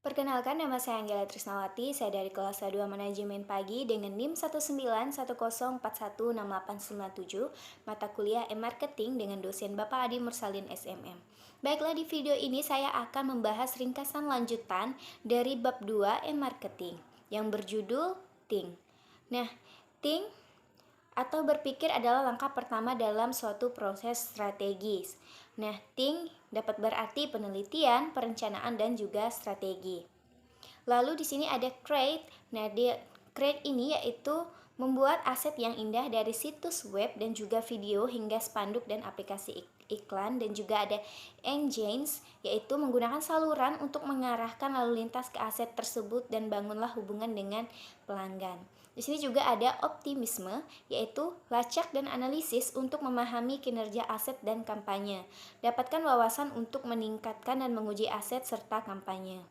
Perkenalkan, nama saya Anggela Trisnawati, saya dari kelas A2 Manajemen Pagi dengan NIM 19104168997, mata kuliah e-marketing dengan dosen Bapak Adi Mursalin SMM. Baiklah, di video ini saya akan membahas ringkasan lanjutan dari bab 2 e-marketing yang berjudul Think. Nah, Think atau berpikir adalah langkah pertama dalam suatu proses strategis. Nah, think dapat berarti penelitian, perencanaan, dan juga strategi. Lalu di sini ada create. Nah, create ini yaitu membuat aset yang indah dari situs web dan juga video hingga spanduk dan aplikasi iklan, dan juga ada engines yaitu menggunakan saluran untuk mengarahkan lalu lintas ke aset tersebut dan bangunlah hubungan dengan pelanggan. Di sini juga ada optimisme, yaitu lacak dan analisis untuk memahami kinerja aset dan kampanye. Dapatkan wawasan untuk meningkatkan dan menguji aset serta kampanye.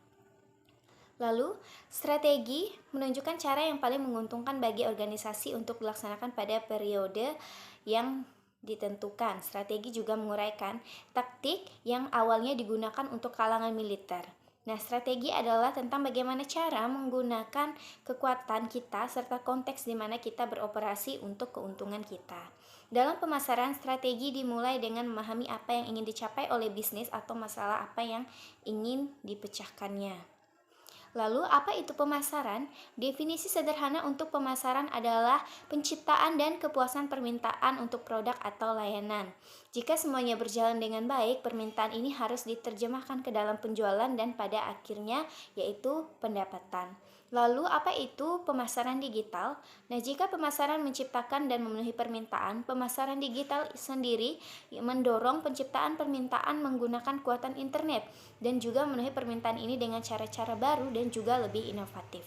Lalu, strategi menunjukkan cara yang paling menguntungkan bagi organisasi untuk dilaksanakan pada periode yang ditentukan. Strategi juga menguraikan taktik yang awalnya digunakan untuk kalangan militer. Nah, strategi adalah tentang bagaimana cara menggunakan kekuatan kita serta konteks di mana kita beroperasi untuk keuntungan kita. Dalam pemasaran, strategi dimulai dengan memahami apa yang ingin dicapai oleh bisnis atau masalah apa yang ingin dipecahkannya. Lalu, apa itu pemasaran? Definisi sederhana untuk pemasaran adalah penciptaan dan kepuasan permintaan untuk produk atau layanan. Jika semuanya berjalan dengan baik, permintaan ini harus diterjemahkan ke dalam penjualan dan pada akhirnya yaitu pendapatan. Lalu, apa itu pemasaran digital? Nah, jika pemasaran menciptakan dan memenuhi permintaan, pemasaran digital sendiri mendorong penciptaan permintaan menggunakan kuatan internet dan juga memenuhi permintaan ini dengan cara-cara baru dan juga lebih inovatif.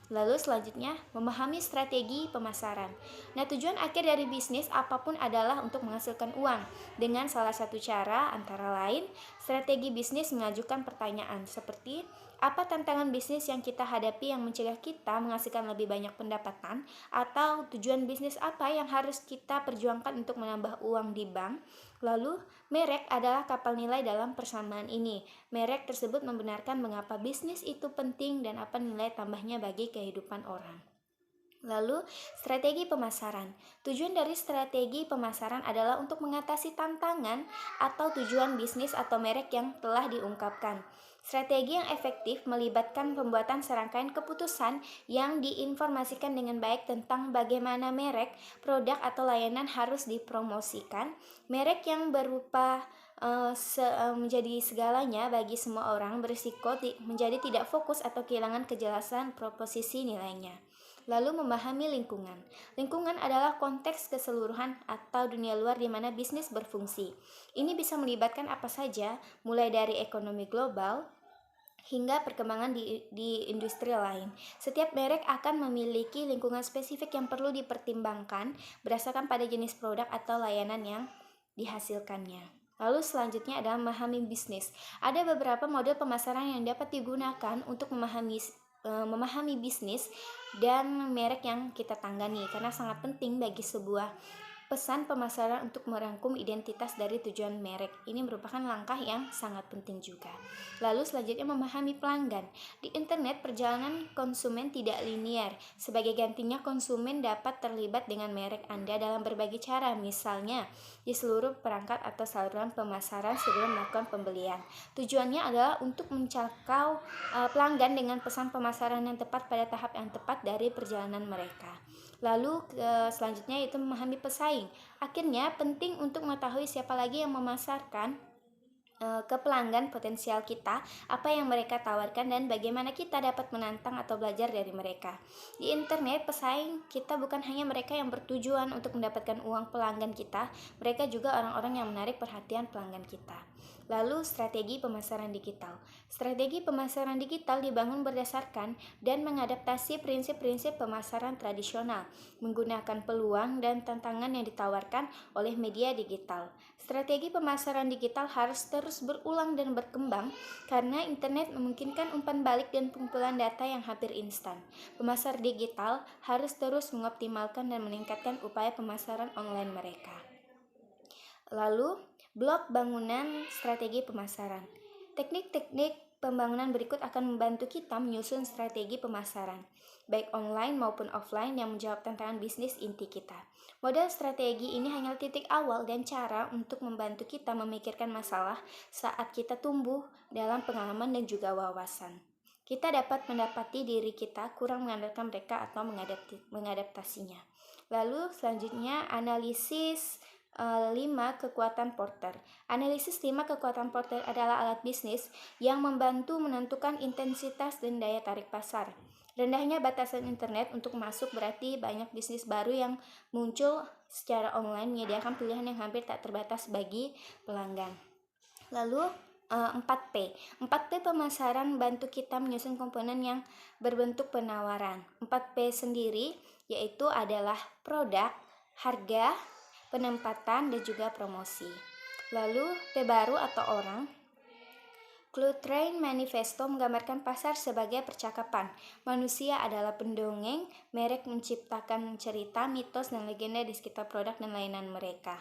Lalu selanjutnya, memahami strategi pemasaran. Nah, tujuan akhir dari bisnis apapun adalah untuk menghasilkan uang. Dengan salah satu cara antara lain, strategi bisnis mengajukan pertanyaan seperti apa tantangan bisnis yang kita hadapi yang mencegah kita menghasilkan lebih banyak pendapatan, atau tujuan bisnis apa yang harus kita perjuangkan untuk menambah uang di bank. Lalu, merek adalah kapal nilai dalam persamaan ini. Merek tersebut membenarkan mengapa bisnis itu penting dan apa nilai tambahnya bagi kehidupan orang. Lalu, strategi pemasaran. Tujuan dari strategi pemasaran adalah untuk mengatasi tantangan atau tujuan bisnis atau merek yang telah diungkapkan. Strategi yang efektif melibatkan pembuatan serangkaian keputusan yang diinformasikan dengan baik tentang bagaimana merek, produk, atau layanan harus dipromosikan. Merek yang berupa menjadi segalanya bagi semua orang berisiko menjadi tidak fokus atau kehilangan kejelasan proposisi nilainya. Lalu, memahami lingkungan. Lingkungan adalah konteks keseluruhan atau dunia luar di mana bisnis berfungsi. Ini bisa melibatkan apa saja, mulai dari ekonomi global hingga perkembangan di industri lain. Setiap merek akan memiliki lingkungan spesifik yang perlu dipertimbangkan berdasarkan pada jenis produk atau layanan yang dihasilkannya. Lalu selanjutnya adalah memahami bisnis. Ada beberapa model pemasaran yang dapat digunakan untuk memahami bisnis dan merek yang kita tangani, karena sangat penting bagi sebuah pesan pemasaran untuk merangkum identitas dari tujuan merek. Ini merupakan langkah yang sangat penting juga. Lalu selanjutnya, memahami pelanggan. Di internet, perjalanan konsumen tidak linear. Sebagai gantinya, konsumen dapat terlibat dengan merek Anda dalam berbagai cara, misalnya di seluruh perangkat atau saluran pemasaran sebelum melakukan pembelian. Tujuannya adalah untuk menjangkau pelanggan dengan pesan pemasaran yang tepat pada tahap yang tepat dari perjalanan mereka. Lalu selanjutnya yaitu memahami pesaing. Akhirnya penting untuk mengetahui siapa lagi yang memasarkan ke pelanggan potensial kita, apa yang mereka tawarkan, dan bagaimana kita dapat menantang atau belajar dari mereka. Di internet, pesaing kita bukan hanya mereka yang bertujuan untuk mendapatkan uang pelanggan kita, mereka juga orang-orang yang menarik perhatian pelanggan kita. Lalu, strategi pemasaran digital. Strategi pemasaran digital dibangun berdasarkan dan mengadaptasi prinsip-prinsip pemasaran tradisional, menggunakan peluang dan tantangan yang ditawarkan oleh media digital. Strategi pemasaran digital harus terus berulang dan berkembang karena internet memungkinkan umpan balik dan pengumpulan data yang hampir instan. Pemasar digital harus terus mengoptimalkan dan meningkatkan upaya pemasaran online mereka. Lalu, blok bangunan strategi pemasaran. Teknik-teknik pembangunan berikut akan membantu kita menyusun strategi pemasaran, baik online maupun offline yang menjawab tantangan bisnis inti kita. Model strategi ini hanya titik awal dan cara untuk membantu kita memikirkan masalah saat kita tumbuh dalam pengalaman dan juga wawasan. Kita dapat mendapati diri kita kurang mengandalkan mereka atau mengadaptasinya. Lalu selanjutnya analisis 5 kekuatan Porter. Analisis 5 kekuatan Porter adalah alat bisnis yang membantu menentukan intensitas dan daya tarik pasar. Rendahnya batasan internet untuk masuk berarti banyak bisnis baru yang muncul secara online menyediakan pilihan yang hampir tak terbatas bagi pelanggan. Lalu 4P. 4P pemasaran bantu kita menyusun komponen yang berbentuk penawaran. 4P sendiri yaitu adalah produk, harga, penempatan, dan juga promosi. Lalu P baru atau orang. Cluetrain Manifesto menggambarkan pasar sebagai percakapan. Manusia adalah pendongeng, merek menciptakan cerita, mitos, dan legenda di sekitar produk dan layanan mereka.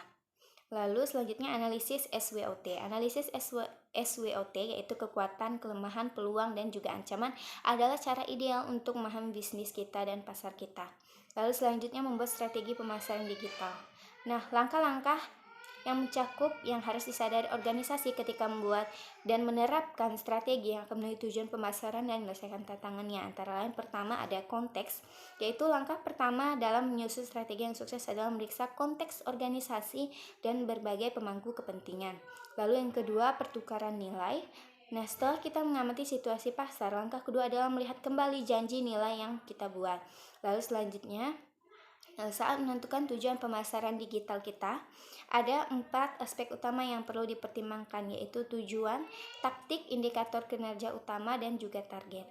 Lalu selanjutnya analisis SWOT. Analisis SWOT yaitu kekuatan, kelemahan, peluang, dan juga ancaman adalah cara ideal untuk memahami bisnis kita dan pasar kita. Lalu selanjutnya membuat strategi pemasaran digital. Nah, langkah-langkah yang mencakup yang harus disadari organisasi ketika membuat dan menerapkan strategi yang akan memenuhi tujuan pemasaran dan menyelesaikan tantangannya. Antara lain pertama ada konteks, yaitu langkah pertama dalam menyusun strategi yang sukses adalah memeriksa konteks organisasi dan berbagai pemangku kepentingan. Lalu yang kedua pertukaran nilai. Nah, setelah kita mengamati situasi pasar, langkah kedua adalah melihat kembali janji nilai yang kita buat. Lalu selanjutnya saat menentukan tujuan pemasaran digital kita, ada 4 aspek utama yang perlu dipertimbangkan, yaitu tujuan, taktik, indikator kinerja utama, dan juga target.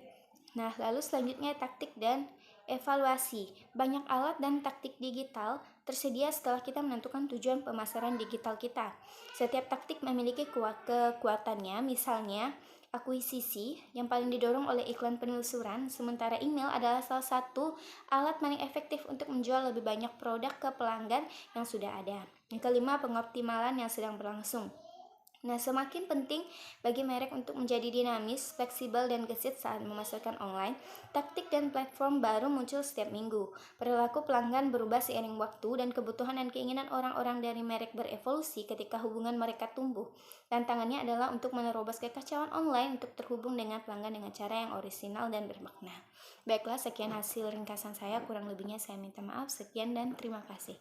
Nah, lalu selanjutnya taktik dan evaluasi. Banyak alat dan taktik digital tersedia setelah kita menentukan tujuan pemasaran digital kita. Setiap taktik memiliki kekuatannya, misalnya akuisisi yang paling didorong oleh iklan penelusuran, sementara email adalah salah satu alat paling efektif untuk menjual lebih banyak produk ke pelanggan yang sudah ada. Yang kelima, pengoptimalan yang sedang berlangsung. Nah, semakin penting bagi merek untuk menjadi dinamis, fleksibel, dan gesit saat memasarkan online. Taktik dan platform baru muncul setiap minggu. Perilaku pelanggan berubah seiring waktu dan kebutuhan dan keinginan orang-orang dari merek berevolusi ketika hubungan mereka tumbuh. Tantangannya adalah untuk menerobos kekacauan online untuk terhubung dengan pelanggan dengan cara yang orisinal dan bermakna. Baiklah, sekian hasil ringkasan saya. Kurang lebihnya saya minta maaf. Sekian dan terima kasih.